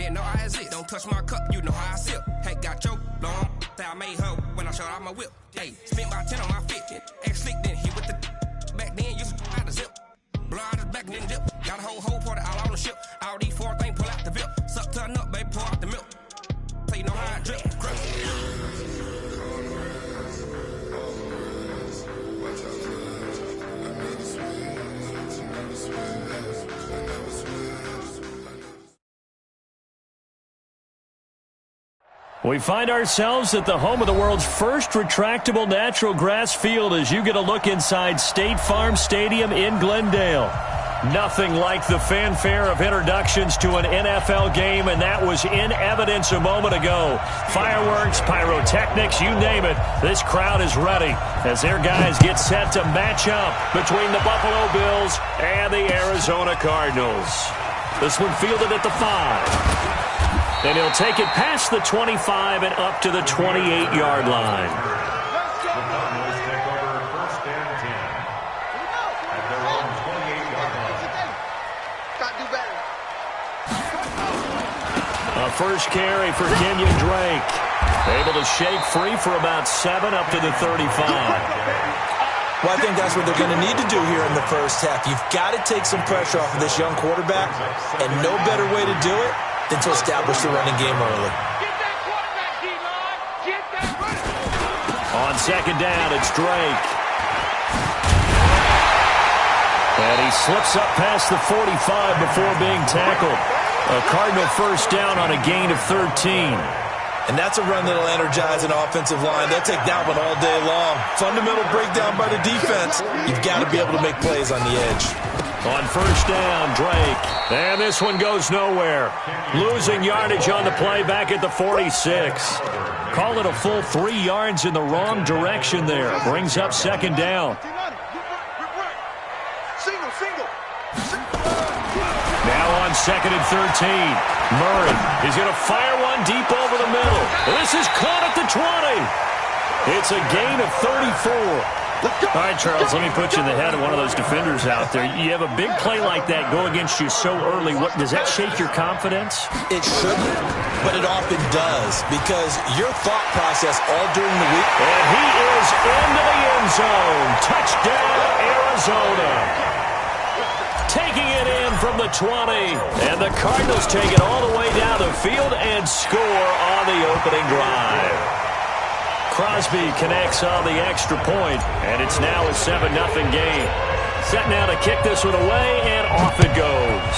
man, know I exist. Don't touch my cup, you know how I sip. Hey, got your long. I made her when I showed out my whip. Hey, spent about 10 on my fit. Ex-slick, then hit with the back then, used to out the zip. Blow out his back, then dip. Got a whole party all on the ship. All these four things, pull out the VIP. Suck to a nut, baby, pour out the milk. So you know how I drip. We find ourselves at the home of the world's first retractable natural grass field as you get a look inside State Farm Stadium in Glendale. Nothing like the fanfare of introductions to an NFL game, and that was in evidence a moment ago. Fireworks, pyrotechnics, you name it, this crowd is ready as their guys get set to match up between the Buffalo Bills and the Arizona Cardinals. This one fielded at the 5. And he'll take it past the 25 and up to the 28-yard line. A first carry for Kenyon Drake. Able to shake free for about 7 up to the 35. Well, I think that's what they're going to need to do here in the first half. You've got to take some pressure off of this young quarterback, and no better way to do it than to establish the running game early. On second down, it's Drake. And he slips up past the 45 before being tackled. A Cardinal first down on a gain of 13. And that's a run that'll energize an offensive line. They'll take that one all day long. Fundamental breakdown by the defense. You've got to be able to make plays on the edge. On first down, Drake. And this one goes nowhere. Losing yardage on the play back at the 46. Call it a full 3 yards in the wrong direction there. Brings up second down. Now on second and 13. Murray is going to fire one deep over the middle. This is caught at the 20. It's a gain of 34. All right, Charles, let me put you in the head of one of those defenders out there. You have a big play like that go against you so early. Does that shake your confidence? It shouldn't, but it often does because your thought process all during the week. And he is into the end zone. Touchdown, Arizona. Taking it in from the 20. And the Cardinals take it all the way down the field and score on the opening drive. Crosby connects on the extra point, and it's now a 7-0 game. Set now to kick this one away, and off it goes.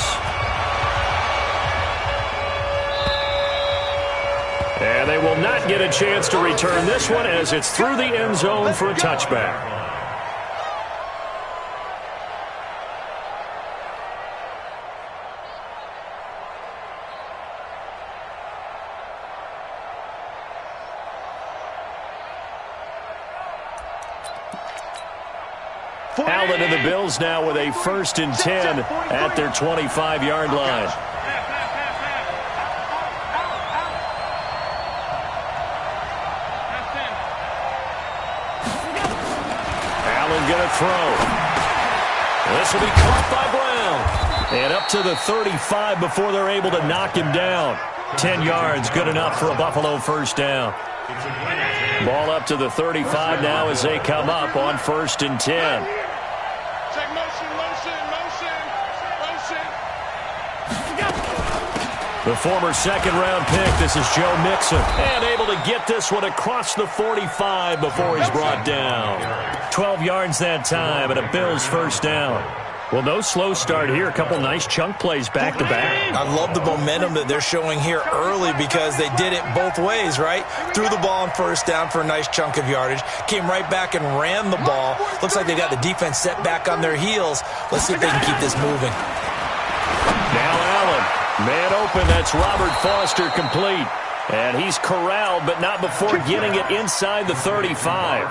And they will not get a chance to return this one as it's through the end zone for a touchback. Allen and the Bills now with a 1st and 10 at their 25-yard line. Allen going to throw. This will be caught by Brown. And up to the 35 before they're able to knock him down. 10 yards, good enough for a Buffalo first down. Ball up to the 35 now as they come up on 1st and 10. The former second-round pick, this is Joe Mixon. And able to get this one across the 45 before he's brought down. 12 yards that time and a Bills first down. Well, no slow start here. A couple nice chunk plays back-to-back. I love the momentum that they're showing here early because they did it both ways, right? Threw the ball on first down for a nice chunk of yardage. Came right back and ran the ball. Looks like they got the defense set back on their heels. Let's see if they can keep this moving. Now Allen. Man open, that's Robert Foster complete. And he's corralled, but not before getting it inside the 35.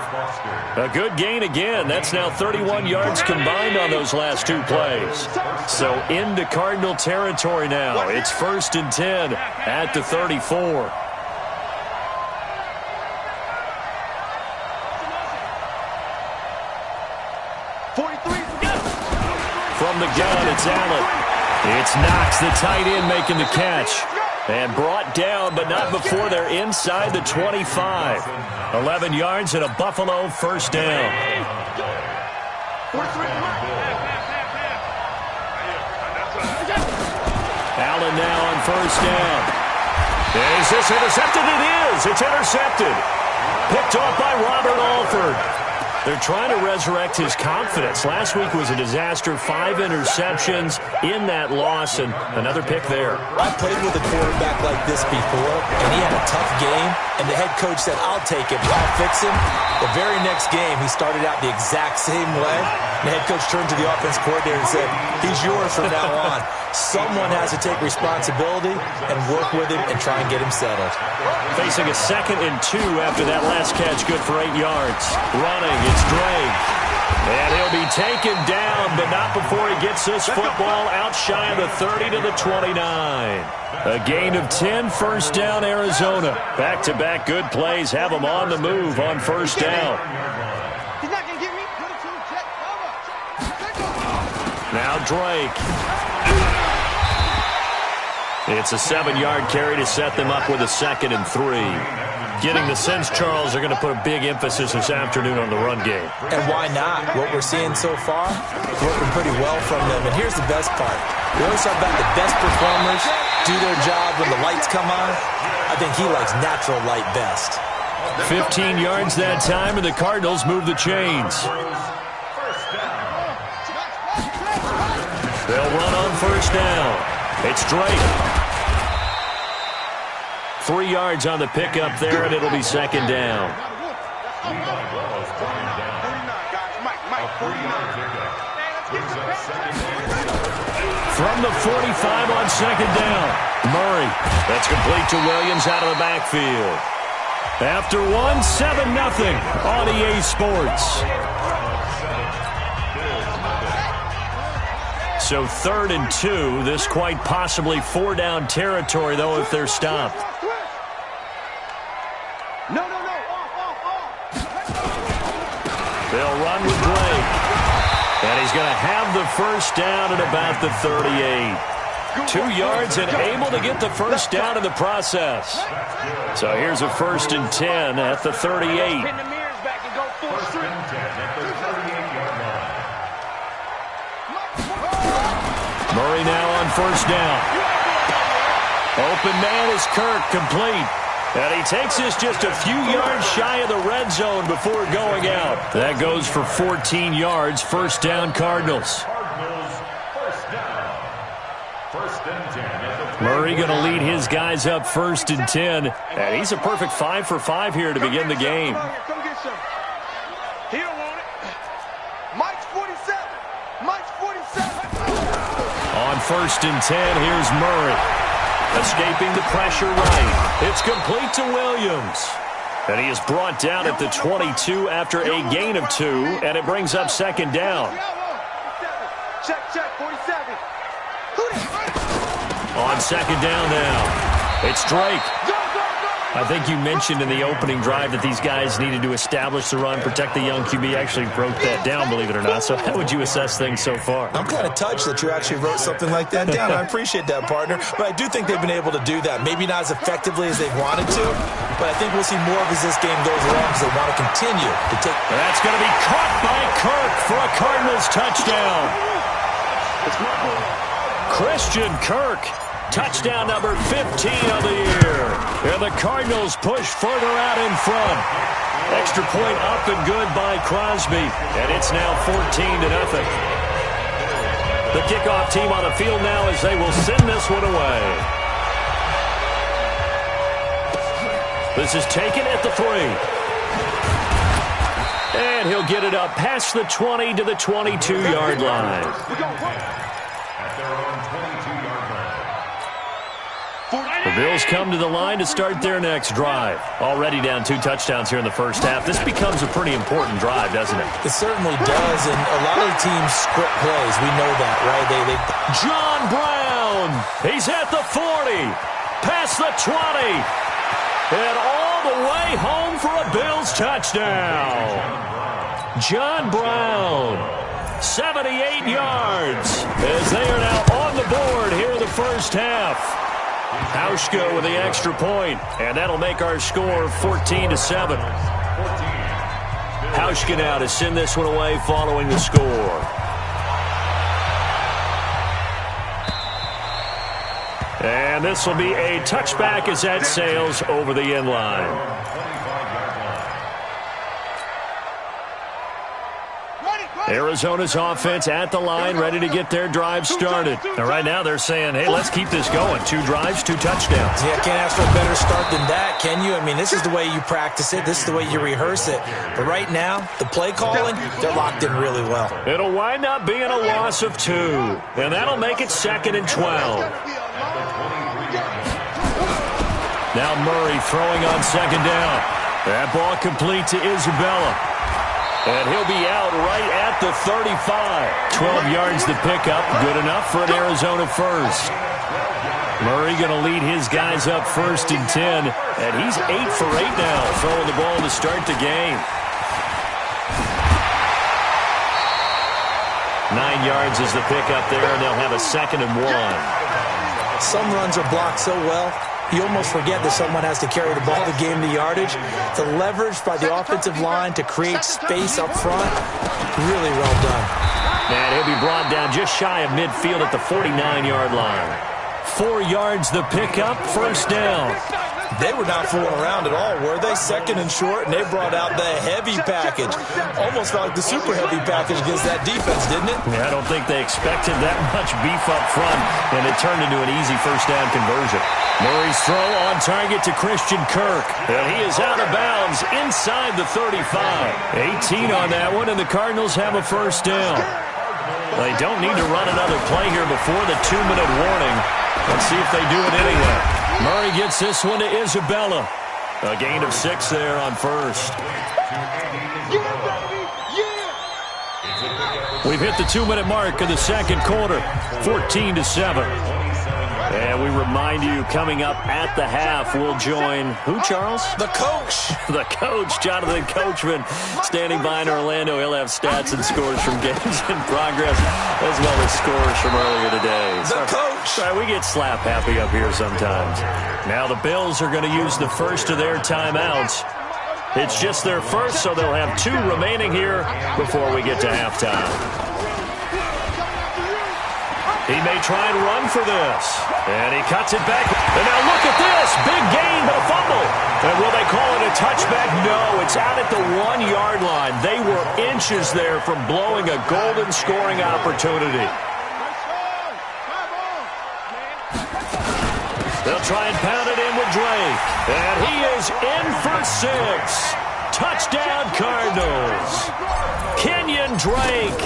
A good gain again. That's now 31 yards combined on those last 2 plays. So into Cardinal territory now. It's 1st and 10 at the 34. From the gun, it's Allen. It's Knox, the tight end, making the catch. And brought down, but not before they're inside the 25. 11 yards and a Buffalo first down. Allen now on first down. Is this intercepted? It is. It's intercepted. Picked off by Robert Alford. They're trying to resurrect his confidence. Last week was a disaster. 5 interceptions in that loss, and another pick there. I played with a quarterback like this before, and he had a tough game, and the head coach said, I'll take him, I'll fix him. The very next game, he started out the exact same way. The head coach turned to the offense coordinator and said, he's yours from now on. Someone has to take responsibility and work with him and try and get him settled. Facing a 2nd and 2 after that last catch, good for 8 yards. Running, it's Drake. And he'll be taken down, but not before he gets this football out shy of the 30 to the 29. A gain of 10, first down, Arizona. Back-to-back good plays have them on the move on first down. Now Drake. It's a 7-yard carry to set them up with a 2nd and 3. Getting the sense, Charles, they're going to put a big emphasis this afternoon on the run game. And why not? What we're seeing so far, working pretty well from them. And here's the best part. We always talk about the best performers do their job when the lights come on. I think he likes natural light best. 15 yards that time, and the Cardinals move the chains. They'll run on first down. It's Drake. 3 yards on the pickup there, and it'll be 2nd down. From the 45 on 2nd down. Murray. That's complete to Williams out of the backfield. After 1, 7-0 on EA Sports. So 3rd and 2. This quite possibly 4-down territory, though, if they're stopped. They'll run with Drake. And he's going to have the first down at about the 38. 2 yards and able to get the first down in the process. So here's a 1st and 10 at the 38. Murray now on first down. Open man is Kirk, complete. And he takes this just a few yards shy of the red zone before going out. That goes for 14 yards. First down, Cardinals. Murray going to lead his guys up 1st and 10. And he's a perfect 5 for 5 here to begin the game. On 1st and 10, here's Murray. Escaping the pressure right. It's complete to Williams. And he is brought down at the 22 after a gain of 2, and it brings up 2nd down. Check, 47. On 2nd down now, it's Drake. I think you mentioned in the opening drive that these guys needed to establish the run, protect the young QB. Actually wrote that down, believe it or not. So how would you assess things so far? I'm kind of touched that you actually wrote something like that down. I appreciate that, partner. But I do think they've been able to do that. Maybe not as effectively as they wanted to, but I think we'll see more of as this game goes along because they want to continue to take. That's going to be caught by Kirk for a Cardinals touchdown. Christian Kirk. Touchdown number 15 of the year. And the Cardinals push further out in front. Extra point up and good by Crosby. And it's now 14-0. The kickoff team on the field now as they will send this one away. This is taken at the 3. And he'll get it up past the 20 to the 22-yard line. The Bills come to the line to start their next drive. Already down 2 touchdowns here in the first half. This becomes a pretty important drive, doesn't it? It certainly does, and a lot of teams script plays. We know that, right? John Brown. He's at the 40. Past the 20. And all the way home for a Bills touchdown. John Brown. 78 yards as they are now on the board here in the first half. Hauschka with the extra point, and that'll make our score 14-7. Hauschka now to send this one away following the score. And this will be a touchback as that sails over the end line. Arizona's offense at the line, ready to get their drive started. And right now they're saying, hey, let's keep this going. 2 drives, 2 touchdowns. Yeah, can't ask for a better start than that, can you? I mean, this is the way you practice it. This is the way you rehearse it. But right now, the play calling, they're locked in really well. It'll wind up being a loss of 2. And that'll make it 2nd and 12. Now Murray throwing on 2nd down. That ball complete to Isabella. And he'll be out right at the 35. 12 yards to pick up. Good enough for an Arizona first. Murray going to lead his guys up 1st and 10. And he's 8 for 8 now, throwing the ball to start the game. 9 yards is the pickup there, and they'll have a 2nd and 1. Some runs are blocked so well, you almost forget that someone has to carry the ball to gain the yardage. The leverage by the offensive line to create space up front, really well done. And he'll be brought down just shy of midfield at the 49-yard line. 4 yards the pickup, 1st down. They were not fooling around at all, were they? 2nd and short, and they brought out the heavy package. Almost felt like the super heavy package against that defense, didn't it? Yeah, I don't think they expected that much beef up front, and it turned into an easy 1st down conversion. Murray's throw on target to Christian Kirk, and he is out of bounds inside the 35. 18 on that one, and the Cardinals have a 1st down. They don't need to run another play here before the 2-minute warning. Let's see if they do it anyway. Murray gets this one to Isabella. A gain of 6 there on 1st. We've hit the 2-minute mark of the 2nd quarter. 14-7. And we remind you, coming up at the half, we'll join who, Charles? The coach. The coach, Jonathan Coachman, standing by in Orlando. He'll have stats and scores from games in progress, as well as scores from earlier today. The coach. Sorry, we get slap happy up here sometimes. Now the Bills are going to use the first of their timeouts. It's just their first, so they'll have 2 remaining here before we get to halftime. He may try and run for this. And he cuts it back. And now look at this. Big gain, but a fumble. And will they call it a touchback? No, it's out at the 1-yard line. They were inches there from blowing a golden scoring opportunity. They'll try and pound it in with Drake. And he is in for 6. Touchdown, Cardinals. Kenyon Drake.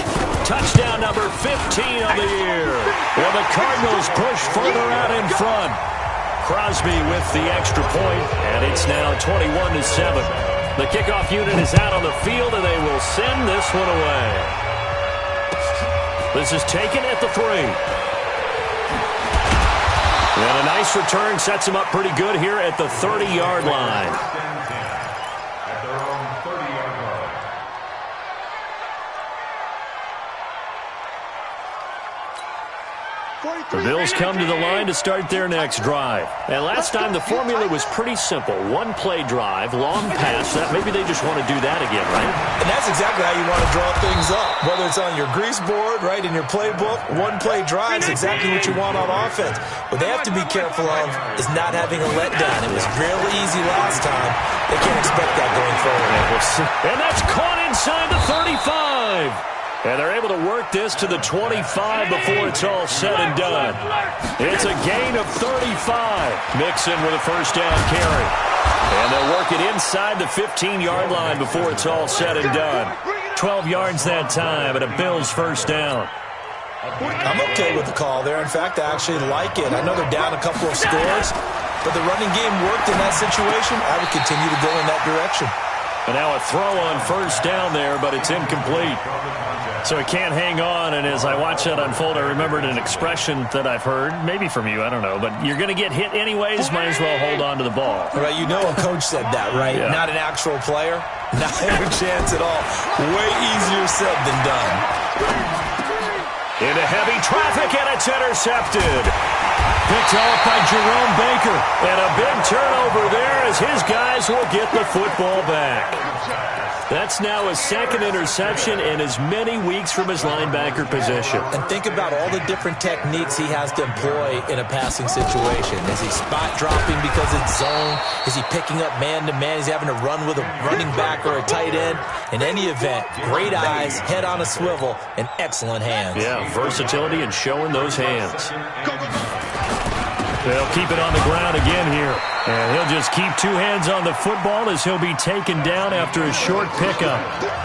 Touchdown number 15 of the year. Well, the Cardinals push further out in front. Crosby with the extra point, and it's now 21-7. The kickoff unit is out on the field, and they will send this one away. This is taken at the 3. And a nice return sets him up pretty good here at the 30-yard line. The Bills come to the line to start their next drive. And last time the formula was pretty simple. 1-play drive, long pass. Maybe they just want to do that again, right? And that's exactly how you want to draw things up. Whether it's on your grease board, right, in your playbook, 1-play drive is exactly what you want on offense. What they have to be careful of is not having a letdown. It was really easy last time. They can't expect that going forward. And that's caught inside the 35. And they're able to work this to the 25 before it's all said and done. It's a gain of 35. Mixon with a 1st down carry. And they'll work it inside the 15-yard line before it's all said and done. 12 yards that time and a Bills 1st down. I'm okay with the call there. In fact, I actually like it. I know they're down a couple of scores, but the running game worked in that situation. I would continue to go in that direction. And now a throw on 1st down there, but it's incomplete. So it can't hang on, and as I watch that unfold, I remembered an expression that I've heard, maybe from you, I don't know, but you're going to get hit anyways, might as well hold on to the ball. Right, you know a coach said that, right? Yeah. Not an actual player. Not a chance at all. Way easier said than done. Into heavy traffic, and it's intercepted. Picked off by Jerome Baker. And a big turnover there as his guys will get the football back. That's now his second interception in as many weeks from his linebacker position. And think about all the different techniques he has to employ in a passing situation. Is he spot dropping because it's zone? Is he picking up man-to-man? Is he having to run with a running back or a tight end? In any event, great eyes, head on a swivel, and excellent hands. Yeah, versatility and showing those hands. They'll keep it on the ground again here. And he'll just keep two hands on the football as he'll be taken down after a short pickup.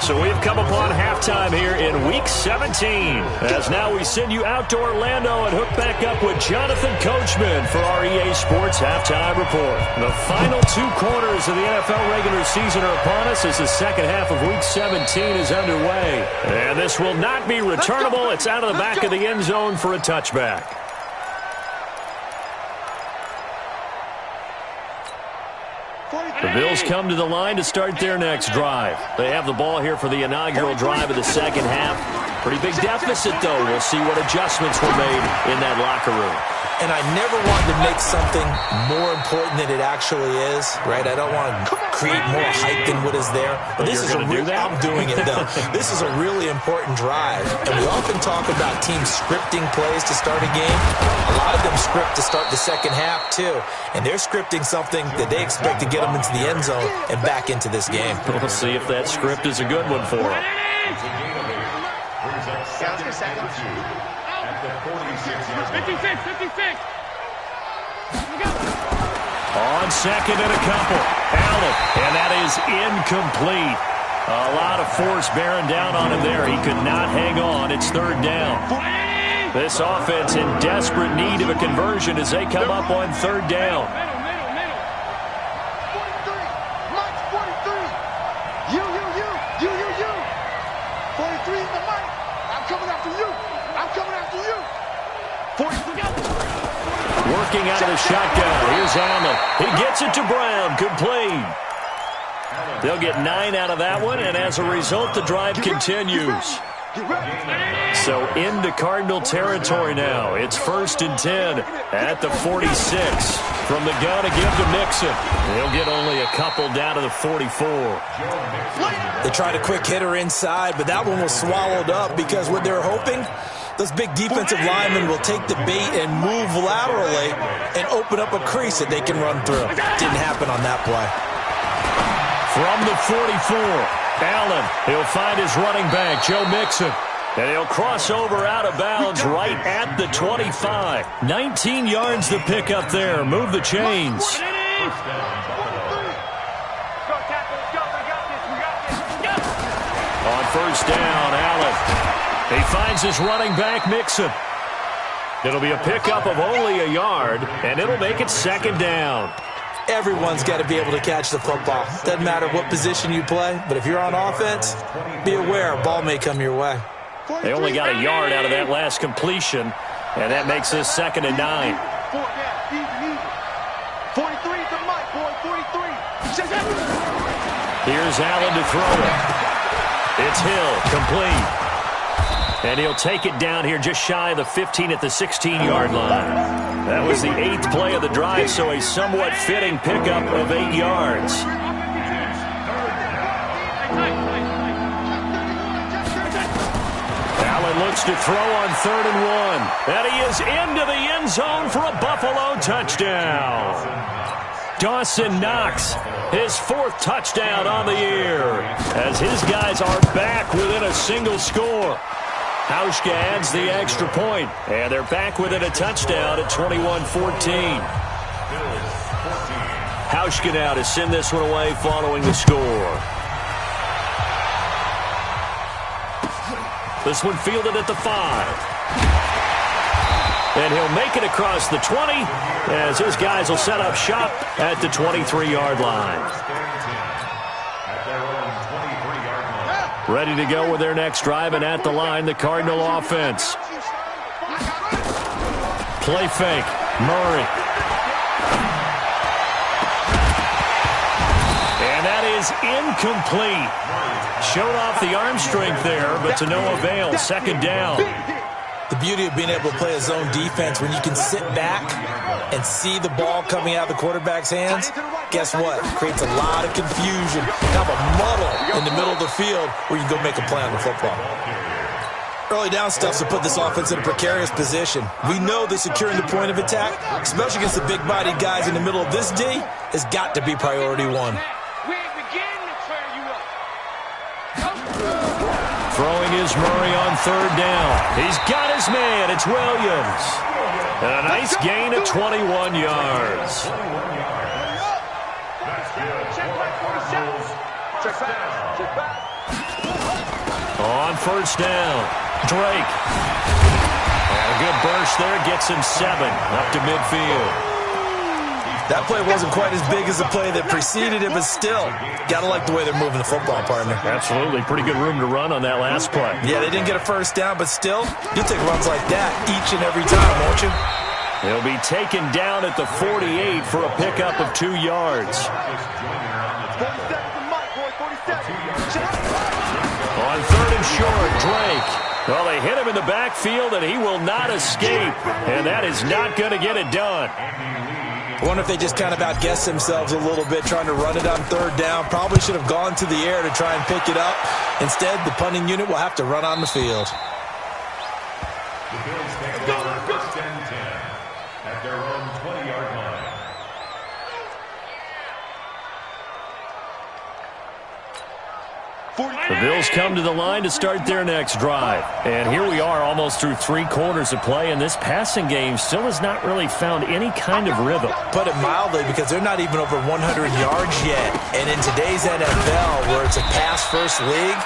So we've come upon halftime here in Week 17. As now we send you out to Orlando and hook back up with Jonathan Coachman for our EA Sports Halftime Report. The final two quarters of the NFL regular season are upon us as the second half of Week 17 is underway. And this will not be returnable. It's out of the back of the end zone for a touchback. The Bills come to the line to start their next drive. They have the ball here for the inaugural drive of the second half. Pretty big deficit, though. We'll see what adjustments were made in that locker room. And I never wanted to make something more important than it actually is, right? I don't want to create more hype than what is there. But this is I'm doing it, though. This is a really important drive. And we often talk about teams scripting plays to start a game. A lot of them script to start the second half, too. And they're scripting something that they expect to get them into the end zone and back into this game. We'll see if that script is a good one for them. On second and a couple. Allen, and that is incomplete. A lot of force bearing down on him there. He could not hang on. It's third down. This offense in desperate need of a conversion as they come up on third down. 43 in the mic. I'm coming after you. I'm coming after you. 43. Working out of the shotgun. Here's Allen. He gets it to Brown. Complete. They'll get 9 out of that one, and as a result, the drive continues. So into Cardinal territory now. It's 1st and 10 at the 46. From the gun to give to Mixon. He'll get only a couple down to the 44. They tried a quick hitter inside, but that one was swallowed up because what they're hoping, those big defensive linemen will take the bait and move laterally and open up a crease that they can run through. Didn't happen on that play. From the 44, Allen, he'll find his running back, Joe Mixon. And he'll cross over out of bounds right at the 25. 19 yards to pick up there. Move the chains. On first down, Allen. He finds his running back, Mixon. It'll be a pickup of only a yard, and it'll make it 2nd down. Everyone's got to be able to catch the football. Doesn't matter what position you play, but if you're on offense, be aware a ball may come your way. They only got a yard out of that last completion, and that makes this 2nd and 9. 43 to Mike, boy, 43. Here's Allen to throw it. It's Hill, complete. And he'll take it down here just shy of the 15 at the 16-yard line. That was the 8th play of the drive, so a somewhat fitting pickup of 8 yards. Allen looks to throw on 3rd and 1. And he is into the end zone for a Buffalo touchdown. Dawson Knox, his 4th touchdown on the year, as his guys are back within a single score. Hauschka adds the extra point, and they're back within a touchdown at 21-14. Hauschka now to send this one away following the score. This one fielded at the 5. And he'll make it across the 20 as his guys will set up shop at the 23-yard line. Ready to go with their next drive, and at the line, the Cardinal offense. Play fake. Murray. And that is incomplete. Showed off the arm strength there, but to no avail. 2nd down. The beauty of being able to play a zone defense when you can sit back and see the ball coming out of the quarterback's hands, guess what? Creates a lot of confusion, kind of a muddle in the middle of the field where you can go make a play on the football. Early down stuff to put this offense in a precarious position. We know that securing the point of attack, especially against the big-bodied guys in the middle of this D, has got to be priority one. Throwing is Murray on third down. He's got his man. It's Williams. And a nice gain of 21 yards. On first down, Drake. And a good burst there gets him 7 up to midfield. That play wasn't quite as big as the play that preceded it, but still, got to like the way they're moving the football, partner. Absolutely. Pretty good room to run on that last play. Yeah, they didn't get a first down, but still, you'll take runs like that each and every time, won't you? He'll be taken down at the 48 for a pickup of 2 yards. On third and short, Drake. Well, they hit him in the backfield, and he will not escape. And that is not going to get it done. I wonder if they just kind of outguessed themselves a little bit trying to run it on third down. Probably should have gone to the air to try and pick it up. Instead, the punting unit will have to run on the field. The Bills take over first and 10 at their own 20-yard line. The Bills come to the line to start their next drive. And here we are almost through 3 quarters of play, and this passing game still has not really found any kind of rhythm. Put it mildly, because they're not even over 100 yards yet. And in today's NFL, where it's a pass-first league,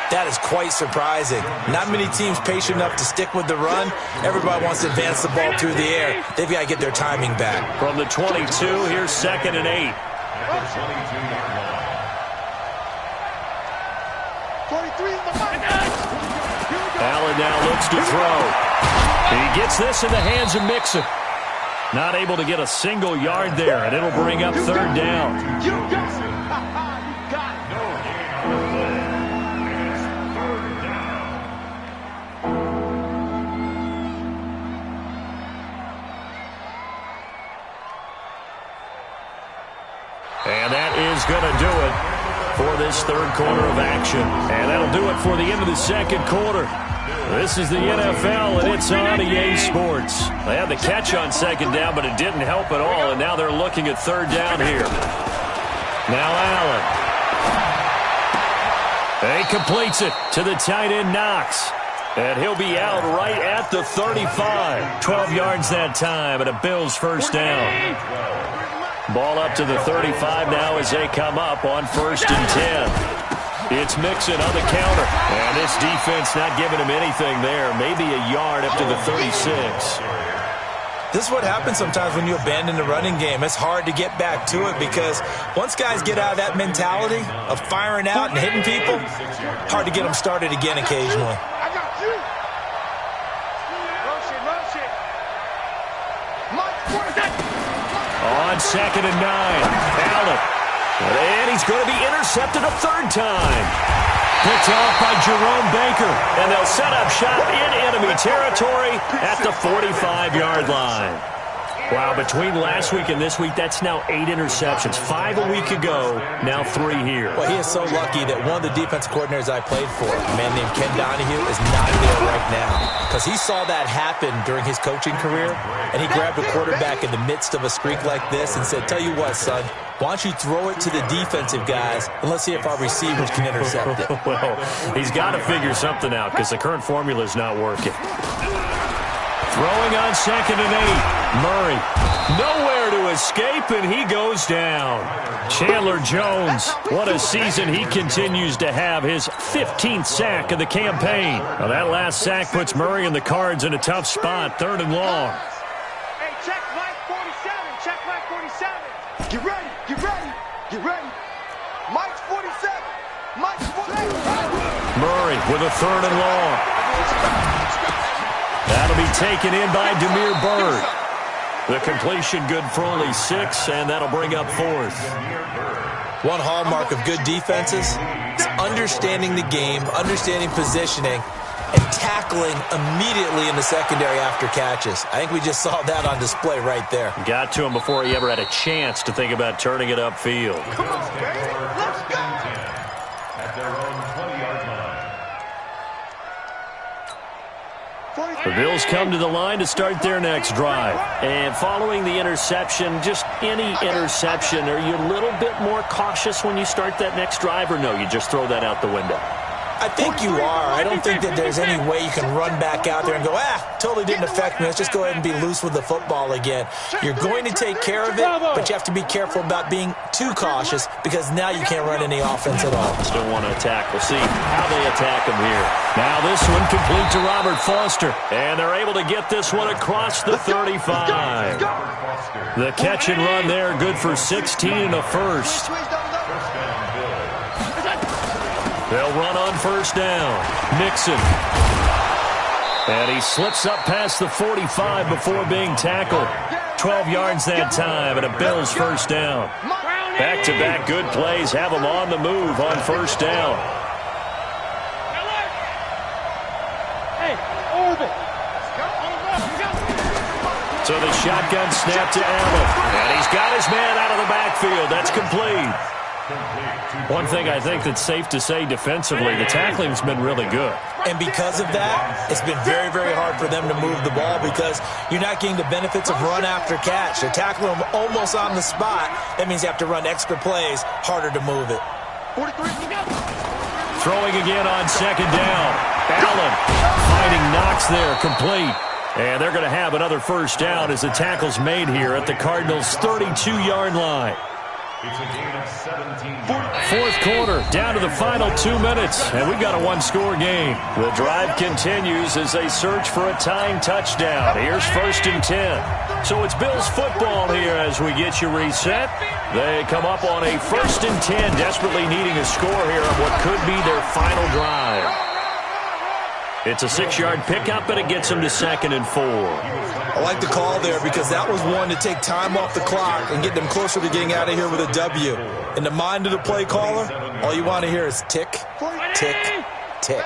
that is quite surprising. Not many teams patient enough to stick with the run. Everybody wants to advance the ball through the air. They've got to get their timing back. From the 22, here's 2nd and 8. At the 22-yard line. 23 in the mic. Allen now looks to throw. He gets this in the hands of Mixon. Not able to get a single yard there, and it'll bring up third down. You got it. You got it. No gain on the play. It's third down. And that is going to do it for this third quarter of action. And that'll do it for the end of the second quarter. This is the NFL, and it's on EA Sports. They had the catch on second down, but it didn't help at all, and now they're looking at third down here. Now Allen. He completes it to the tight end, Knox. And he'll be out right at the 35. 12 yards that time, and a Bills first down. Ball up to the 35 now as they come up on 1st and 10. It's Mixon on the counter. And this defense not giving him anything there. Maybe a yard up to the 36. This is what happens sometimes when you abandon the running game. It's hard to get back to it because once guys get out of that mentality of firing out and hitting people, hard to get them started again occasionally. I got you. On 2nd and 9, Allen. And he's going to be intercepted a third time. Picked off by Jerome Baker. And they'll set up shop in enemy territory at the 45-yard line. Wow, between last week and this week, that's now 8 interceptions. 5 a week ago, now 3 here. Well, he is so lucky that one of the defense coordinators I played for, a man named Ken Donahue, is not there right now. Because he saw that happen during his coaching career, and he grabbed a quarterback in the midst of a streak like this and said, tell you what, son, why don't you throw it to the defensive guys, and let's see if our receivers can intercept it. Well, he's got to figure something out because the current formula is not working. Throwing on 2nd and 8. Murray. Nowhere to escape, and he goes down. Chandler Jones. What a season he continues to have. His 15th sack of the campaign. Now, that last sack puts Murray and the Cards in a tough spot. 3rd and long. Hey, check Mike 47. Check Mike 47. Get ready. Get ready. Get ready. Mike's 47. Mike's 47. Murray with a 3rd and long. That'll be taken in by Demir Bird. The completion good for only 6, and that'll bring up 4th. One hallmark of good defenses is understanding the game, understanding positioning, and tackling immediately in the secondary after catches. I think we just saw that on display right there. Got to him before he ever had a chance to think about turning it upfield. Come on, baby. Let's go. At their own 20-yard line. The Bills come to the line to start their next drive. And following the interception, just any interception, are you a little bit more cautious when you start that next drive, or no, you just throw that out the window? I think you are. I don't think that there's any way you can run back out there and go, totally didn't affect me. Let's just go ahead and be loose with the football again. You're going to take care of it, but you have to be careful about being too cautious because now you can't run any offense at all. Still want to attack. We'll see how they attack him here. Now this one complete to Robert Foster, and they're able to get this one across the 35. The catch and run there, good for 16 and a first. They'll run on first down. Mixon. And he slips up past the 45 before being tackled. 12 yards that time, and a Bills first down. Back-to-back good plays have them on the move on first down. So the shotgun snap to Allen. And he's got his man out of the backfield. That's complete. One thing I think that's safe to say defensively, the tackling's been really good. And because of that, it's been very, very hard for them to move the ball because you're not getting the benefits of run after catch. They're tackling them almost on the spot. That means you have to run extra plays, harder to move it. Throwing again on second down. Allen finding Knox there, complete. And they're going to have another first down as the tackle's made here at the Cardinals' 32-yard line. It's a gain of 17. Fourth quarter, down to the final 2 minutes, and we've got a one-score game. The drive continues as they search for a tying touchdown. Here's first and 10. So it's Bills football here as we get you reset. They come up on a first and 10, desperately needing a score here on what could be their final drive. It's a 6-yard pickup, and it gets them to second and 4. I like the call there because that was one to take time off the clock and get them closer to getting out of here with a W. In the mind of the play caller, all you want to hear is tick, tick, tick.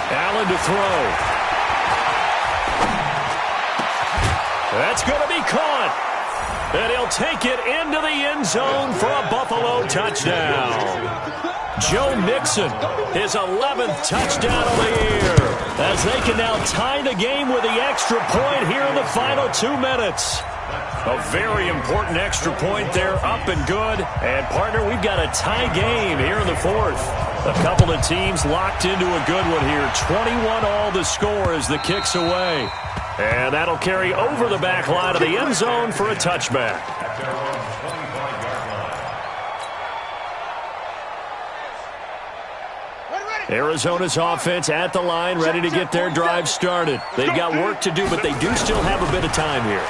Allen to throw. That's going to be caught. And he'll take it into the end zone for a Buffalo touchdown. Joe Mixon, his 11th touchdown of the year, as they can now tie the game with the extra point here in the final 2 minutes. A very important extra point there, up and good. And, partner, we've got a tie game here in the fourth. A couple of teams locked into a good one here. 21 all the score as the kick's away. And that'll carry over the back line of the end zone for a touchback. Arizona's offense at the line, ready to get their drive started. They've got work to do, but they do still have a bit of time here.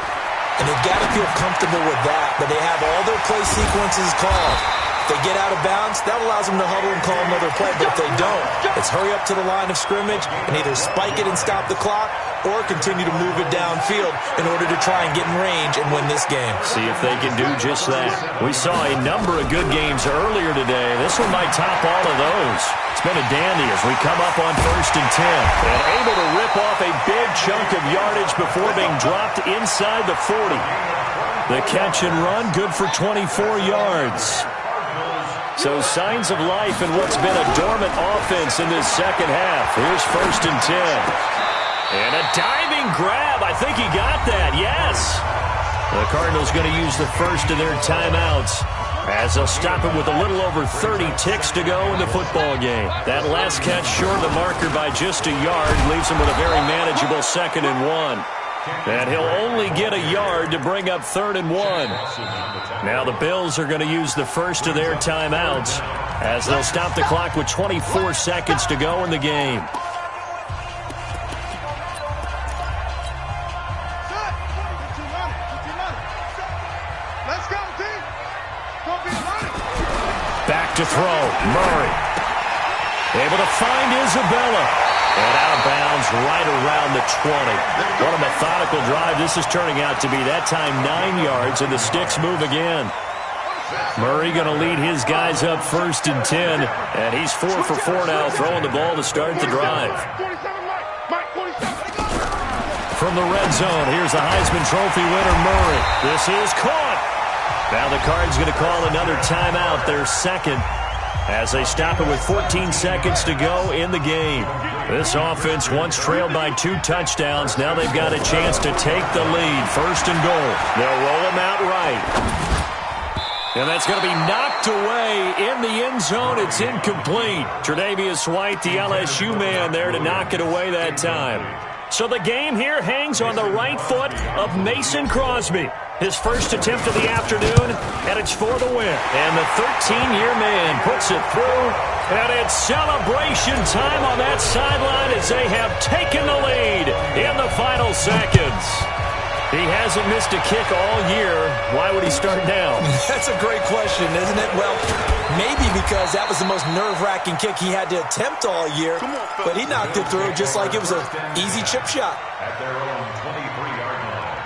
And they've got to feel comfortable with that, but they have all their play sequences called. If they get out of bounds, that allows them to huddle and call another play. But if they don't, it's hurry up to the line of scrimmage and either spike it and stop the clock or continue to move it downfield in order to try and get in range and win this game. See if they can do just that. We saw a number of good games earlier today. This one might top all of those. It's been a dandy as we come up on first and 10. And able to rip off a big chunk of yardage before being dropped inside the 40. The catch and run, good for 24 yards. So signs of life in what's been a dormant offense in this second half. Here's first and 10. And a diving grab. I think he got that. Yes. The Cardinals going to use the first of their timeouts as they'll stop it with a little over 30 ticks to go in the football game. That last catch short of the marker by just a yard leaves him with a very manageable second and 1. And he'll only get a yard to bring up third and 1. Now the Bills are going to use the first of their timeouts as they'll stop the clock with 24 seconds to go in the game. Back to throw. Murray. Able to find Isabella. And out of bounds right around the 20. What a methodical drive this is turning out to be. That time 9 yards, and the sticks move again. Murray going to lead his guys up 1st and 10, and he's 4 for 4 now, throwing the ball to start the drive. From the red zone, here's the Heisman Trophy winner, Murray. This is caught. Now the Cards going to call another timeout, their second, as they stop it with 14 seconds to go in the game. This offense once trailed by 2 touchdowns. Now they've got a chance to take the lead. 1st and goal. They'll roll him out right. And that's going to be knocked away in the end zone. It's incomplete. Tre'Davious White, the LSU man, there to knock it away that time. So the game here hangs on the right foot of Mason Crosby. His first attempt of the afternoon, and it's for the win. And the 13-year man puts it through, and it's celebration time on that sideline as they have taken the lead in the final seconds. He hasn't missed a kick all year. Why would he start now? That's a great question, isn't it? Well, maybe because that was the most nerve-wracking kick he had to attempt all year, but he knocked it through just like it was an easy chip shot. At their own 23-yard line.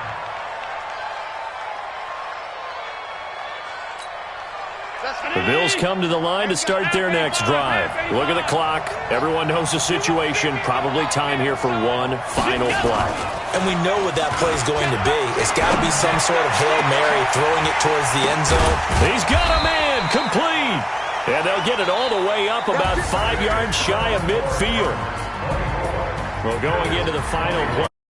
The Bills come to the line to start their next drive. Look at the clock. Everyone knows the situation. Probably time here for one final play. And we know what that play is going to be. It's got to be some sort of Hail Mary, throwing it towards the end zone. He's got a man, complete. And they'll get it all the way up about 5 yards shy of midfield. Well, going into the final play.